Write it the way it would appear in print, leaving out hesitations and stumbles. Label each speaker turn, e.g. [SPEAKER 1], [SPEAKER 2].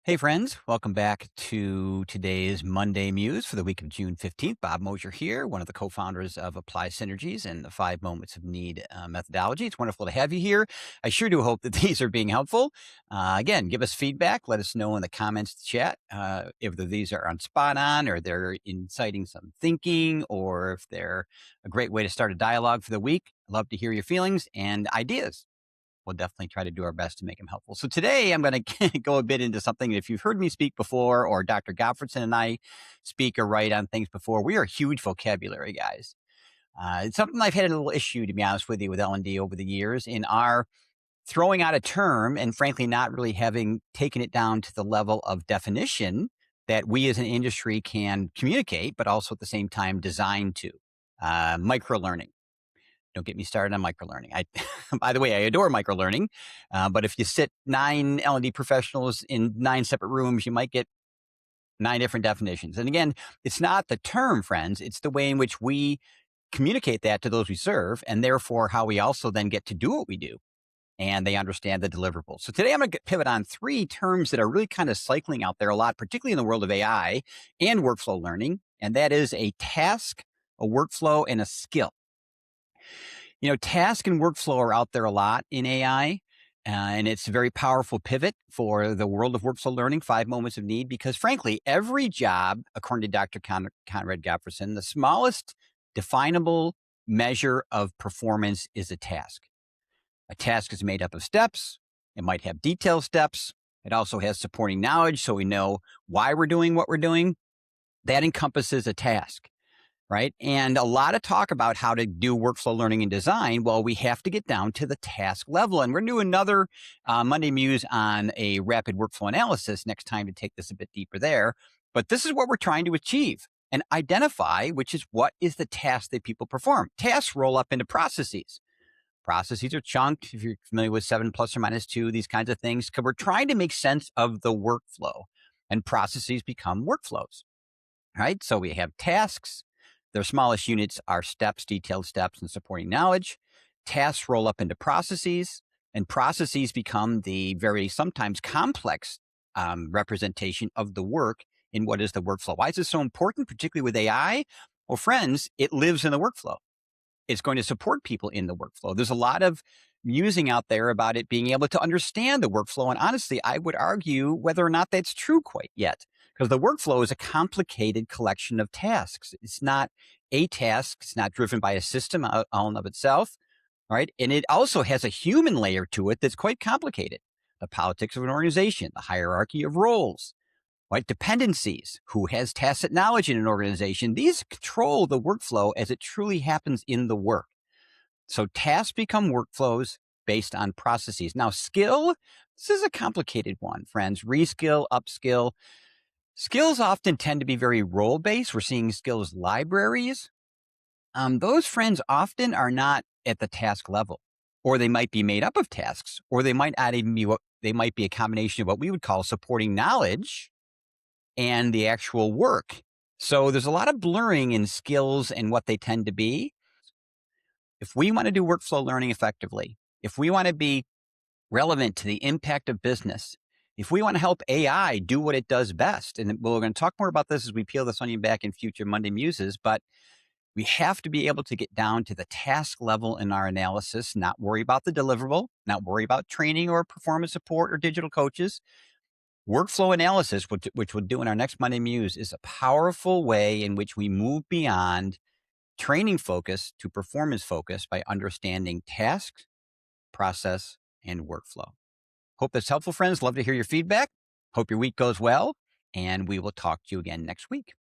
[SPEAKER 1] Hey, friends. Welcome back to today's Monday Muse for the week of June 15th. Bob Mosier here, one of the co founders of Apply Synergies and the Five Moments of Need methodology. It's wonderful to have you here. I sure do hope that these are being helpful. Again, give us feedback. Let us know in the comments chat if these are on spot on or they're inciting some thinking or if they're a great way to start a dialogue for the week. I'd love to hear your feelings and ideas. We'll definitely try to do our best to make them helpful. So today I'm going to go a bit into something. If you've heard me speak before, or Dr. Gottfredson and I speak or write on things before, we are huge vocabulary guys. It's something I've had a little issue, to be honest with you, with L&D over the years in our throwing out a term and frankly not really having taken it down to the level of definition that we as an industry can communicate, but also at the same time design to. Micro learning. Don't get me started on microlearning. By the way, I adore microlearning, but if you sit 9 L&D professionals in 9 separate rooms, you might get 9 different definitions. And again, it's not the term, friends. It's the way in which we communicate that to those we serve, and therefore how we also then get to do what we do, and they understand the deliverables. So today I'm going to pivot on 3 terms that are really kind of cycling out there a lot, particularly in the world of AI and workflow learning, and that is a task, a workflow, and a skill. Task and workflow are out there a lot in AI, and it's a very powerful pivot for the world of workflow learning, 5 moments of need, because frankly, every job, according to Dr. Conrad Gottfredson, the smallest definable measure of performance is a task. A task is made up of steps. It might have detailed steps. It also has supporting knowledge, so we know why we're doing what we're doing. That encompasses a task. Right. And a lot of talk about how to do workflow learning and design. Well, we have to get down to the task level. And we're going to do another Monday Muse on a rapid workflow analysis next time to take this a bit deeper there. But this is what we're trying to achieve and identify, which is what is the task that people perform. Tasks roll up into processes. Processes are chunked. If you're familiar with 7 plus or minus 2, these kinds of things, because we're trying to make sense of the workflow, and processes become workflows. Right. So we have tasks. Their smallest units are steps, detailed steps, and supporting knowledge. Tasks roll up into processes, and processes become the very sometimes complex representation of the work in what is the workflow. Why is this so important, particularly with AI? Well, friends, it lives in the workflow. It's going to support people in the workflow. There's a lot of musing out there about it being able to understand the workflow. And honestly, I would argue whether or not that's true quite yet, because the workflow is a complicated collection of tasks. It's not a task. It's not driven by a system all in of itself. Right. And it also has a human layer to it that's quite complicated. The politics of an organization, the hierarchy of roles, right? Dependencies, who has tacit knowledge in an organization. These control the workflow as it truly happens in the work. So tasks become workflows based on processes. Now, skill, this is a complicated one, friends. Reskill, upskill. Skills often tend to be very role-based. We're seeing skills libraries. Those, friends, often are not at the task level, or they might be made up of tasks, or they might not even be they might be a combination of what we would call supporting knowledge and the actual work. So there's a lot of blurring in skills and what they tend to be. If we want to do workflow learning effectively, if we want to be relevant to the impact of business, if we want to help AI do what it does best, and we're going to talk more about this as we peel this onion back in future Monday Muses, but we have to be able to get down to the task level in our analysis, not worry about the deliverable, not worry about training or performance support or digital coaches. Workflow analysis, which we'll do in our next Monday Muse, is a powerful way in which we move beyond training focus to performance focus by understanding tasks, process, and workflow. Hope that's helpful, friends. Love to hear your feedback. Hope your week goes well, and we will talk to you again next week.